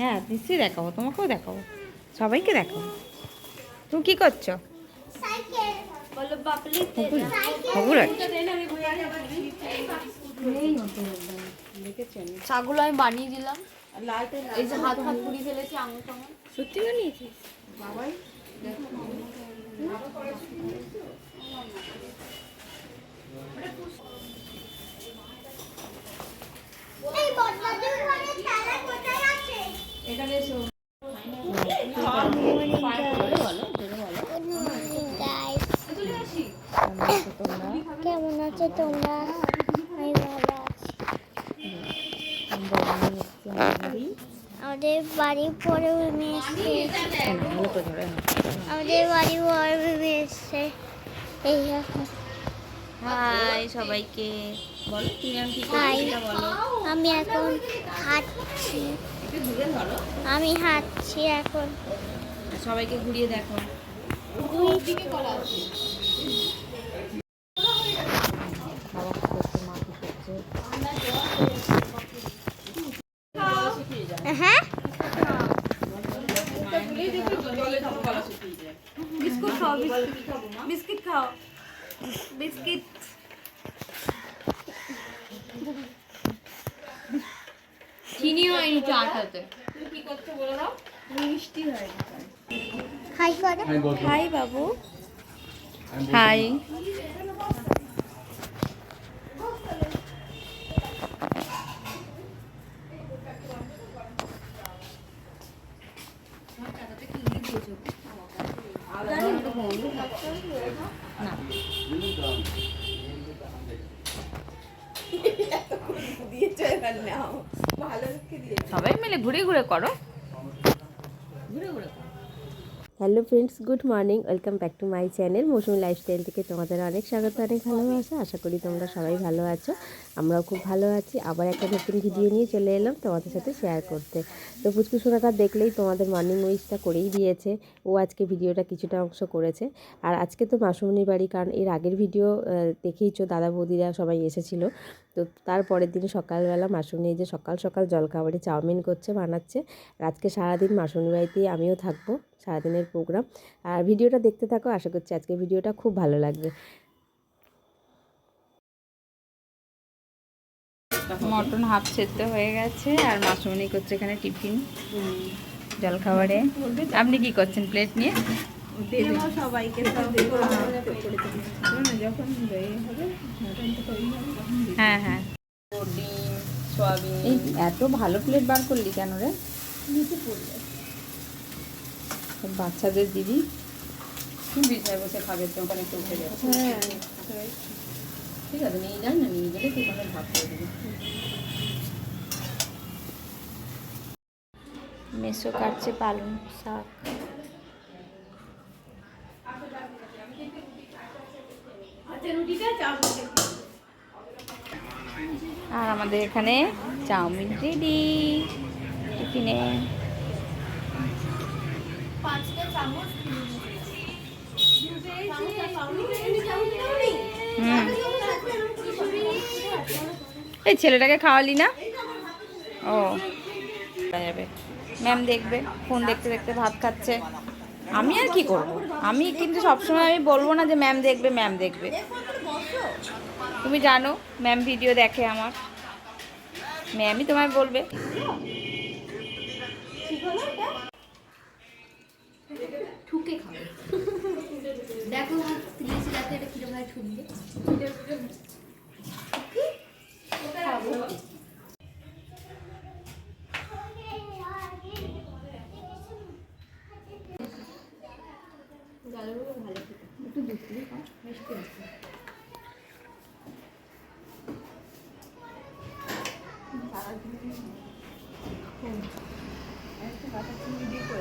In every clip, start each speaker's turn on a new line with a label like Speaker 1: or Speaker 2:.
Speaker 1: হ্যাঁ নিশ্চয়ই দেখাবো, তোমাকেও দেখাবো, সবাইকে দেখাবো। তুমি কি করছো?
Speaker 2: ছাগুলো আমি বানিয়ে দিলাম। এই যে হাত হাত পুড়িয়ে ফেলেছি, আঙুল টাঙুল।
Speaker 1: সত্যি বানিয়েছিস?
Speaker 2: বাবাই
Speaker 3: কেমন আছো তোমরা? আমি ভালো আছি। আমাদের বাড়ি পরে এসছে, আমাদের বাড়ি পরে এসছে। এই
Speaker 1: হাই সবাইকে বলো, তুমি আমি কি
Speaker 3: হাই,
Speaker 1: করছি বলো।
Speaker 3: আমি এখন হাঁটছি,
Speaker 1: একটু দূরে ধরো,
Speaker 3: আমি হাঁটছি এখন।
Speaker 1: সবাইকে ঘুরিয়ে দেখো।
Speaker 3: হ্যাঁ
Speaker 2: বিস্কুট খাও, বিস্কিট খাও, বিস্কিট। চিনি হয়নি চাটাতে। তুমি কি করছো বলে দাও? মিষ্টি হয়নি।
Speaker 3: হাই করো।
Speaker 1: হাই বাবু, হাই। সবাই মিলে ঘুরে ঘুরে করো, ঘুরে ঘুরে করো।
Speaker 4: Hello friends, good morning, welcome back to my channel Mousumi lifestyle থেকে তোমাদের অনেক স্বাগত, অনেক ভালোবাসা। আশা করি তোমরা সবাই ভালো আছো, আমরাও খুব ভালো আছি। আবার একটা নতুন ভিডিও নিয়ে চলে এলাম তোমাদের সাথে শেয়ার করতে। তো পুচকু সোনাকার দেখলেই তোমাদের মর্নিং উইশটা করেই দিয়েছে, ও আজকে ভিডিওটা কিছুটা অংশ করেছে। আর আজকে তো মাসুমনির বাড়ি, কারণ এর আগের ভিডিও দেখেইছো, দাদা বৌদিরা সবাই এসেছিলো। তো তারপরের দিন সকালবেলা মাসুমনি যে সকাল সকাল জলখাবারে চাউমিন করছে, বানাচ্ছে। আর আজকে সারাদিন মাসুমনির বাড়িতেই আমিও থাকবো, সারাদিনের প্রোগ্রাম। আর ভিডিওটা দেখতে থাকো, আশা করছি আজকের ভিডিওটা খুব ভালো লাগবে।
Speaker 1: মটন হাফ সেদ্ধ হয়ে গেছে, আর মাসুমনি করছে এখানে টিফিন জলখাবারে। আপনি কি করছেন প্লেট নিয়ে?
Speaker 2: সবাইকে
Speaker 1: হ্যাঁ হ্যাঁ, ডিম সয়াবিন। এই এত ভালো প্লেট বার করলি কেন রে? বাচ্চাদের দিদি তুমি বিছায় বসে খাবে তো, ওখানে একটু উঠে যাবে। হ্যাঁ ঠিক আছে, নিয়ে যান না, নিয়ে গেলে তুই ওখানে ভাগ করে দেবে। মেসো কাটছে পালং শাক। আর আমাদের এখানে চাউমিন রেডি টিফিনে। এই ছেলেটাকে খাওয়ালি না? ও যাবে, ম্যাম দেখবে, ফোন দেখতে দেখতে ভাত খাচ্ছে। আমি আর কি করব, আমি কিন্তু সবসময় আমি বলবো না যে ম্যাম দেখবে, ম্যাম দেখবে। তুমি জানো ম্যাম ভিডিও দেখে আমার, ম্যামই তোমায় বলবে।
Speaker 2: ঠুকে খাবে। দেখো তিলেছি রাতে এটা কিরকম ভাবে ঠুকবে।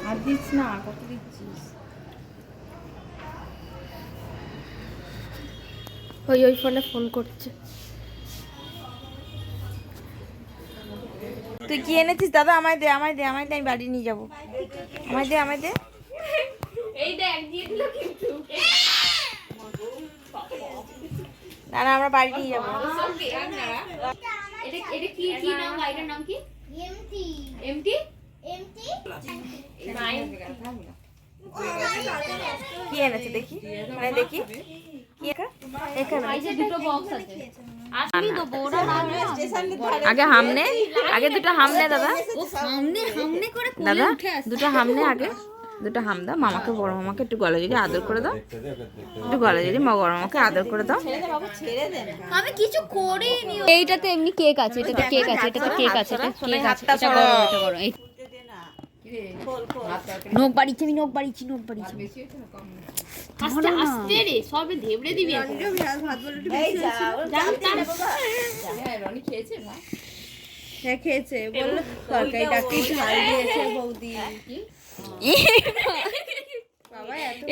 Speaker 1: আর দিস না, কত দিচ্ছিস?
Speaker 4: ওই ফোনে ফোন করছে।
Speaker 1: তুই কি এনেছিস দাদা? আমায় দে, আমায় দে, আমায় দে, আমি বাড়ি নিয়ে যাবো। আমায় দে, আমায় দে।
Speaker 2: এই দেখ দিয়ে দিল কিন্তু।
Speaker 1: না না, আমরা বাড়ি নিয়ে যাবো।
Speaker 2: এটা এটা কি কি নাম গাড়িটার নাম কি?
Speaker 3: এমটি
Speaker 2: এমটি
Speaker 3: এমটি
Speaker 1: কি এনেছে দেখি, মানে দেখি কি এখানে
Speaker 2: এই যে দুটো বক্স আছে। আসবি তো বড়রা
Speaker 1: আগে হামনে, আগে দুটো হামনে দাদা,
Speaker 2: ও সামনে সামনে করে
Speaker 1: দাদা দুটো হামনে, আগে দুটো হাম দাও মামাকে, বড় মামাকে একটু গলা জড়িয়ে আদর করে দাও, একটু গলা জড়িয়ে বড় মামাকে আদর করে দাও।
Speaker 2: আমি কিছু করিনি। এইটাতে এমনি কেক আছে, এটাতে কেক আছে, এটাতে কেক আছে, এটা কেক আছে, এটা বড়, এটা বড়। এই নখ বাড়িছি, আমি নখ বাড়িছি, নখ বাড়িছি। আস্তে আস্তে রে, সব ধেবড়ে দিবি এখন। জানতাম।
Speaker 5: হ্যাঁ খেয়েছে, বললো তরকারিটাকে ঝাল দিয়েছে বৌদি।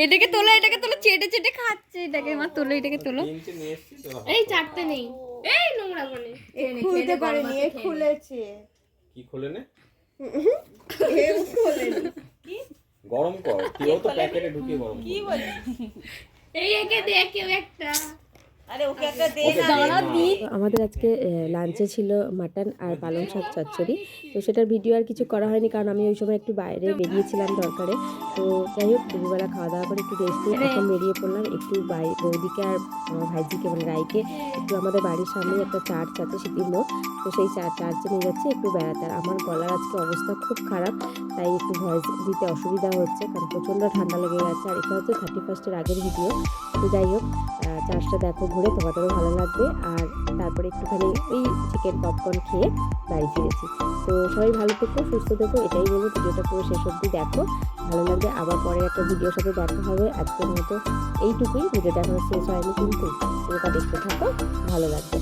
Speaker 2: এটাকে তোলো, এটাকে তোলো, চেটে চেটে খাচ্ছে এটাকে। মা তোলো, এটাকে তোলো। এই চারটে নেই, এই নোংরা করে
Speaker 5: খুলতে পারেনি, এ খুলেছে।
Speaker 6: কি খোলে নে?
Speaker 5: এ খোলেনি।
Speaker 6: গরম কর, তুইও তো প্যাকেটে ঢুকিয়ে গরম কর। কি বলিস?
Speaker 2: এই একে দে কেউ একটা।
Speaker 5: আরে ওকে একটা দে না।
Speaker 2: দাঁড়া দি।
Speaker 4: আমাদের আজকে লাঞ্চে ছিল মাটন আর পালং শাক চচ্চড়ি। তো সেটার ভিডিও আর কিছু করা হয়নি, কারণ আমি ওই সময় একটু বাইরে বেরিয়েছিলাম দরকারে। তো যাই হোক, দুপুরবেলা খাওয়া দাওয়া করে একটু রেস্ট নিয়ে এখন বেরিয়ে পড়লাম একটু বৌদিকে আর আমার ভাইজিকে মানে রাইকে একটু আমাদের বাড়ির সামনে একটা চার্চ আছে সিটির মোড়, তো সেই চার্চে নিয়ে যাচ্ছি একটু বেড়াতে। আর আমার গলার আজকে অবস্থা খুব খারাপ, তাই একটু ভয়েস দিতে অসুবিধা হচ্ছে, কারণ প্রচণ্ড ঠান্ডা লেগে গেছে। আর এটা হচ্ছে 31-এর আগের ভিডিও। তো যাই হোক, চার্চটা দেখো ঘুরে, তোমাদেরও ভালো লাগবে। আর তারপরে একটুখানি ওই চিকেন পপকর্ন খেয়ে বাড়ি ফিরেছি। তো সবাই ভালো থেকো, সুস্থ থেকো, এটাই বলবো। ভিডিওটা পুরো শেষ অবধি দেখো, ভালো লাগবে। আবার পরের একটা ভিডিওর সাথে দেখা হবে। আজকের মতো এইটুকুই, ভিডিওটা এখনো শেষ হয়নি কিন্তু, পুরোটা দেখতে থাকো, ভালো লাগবে।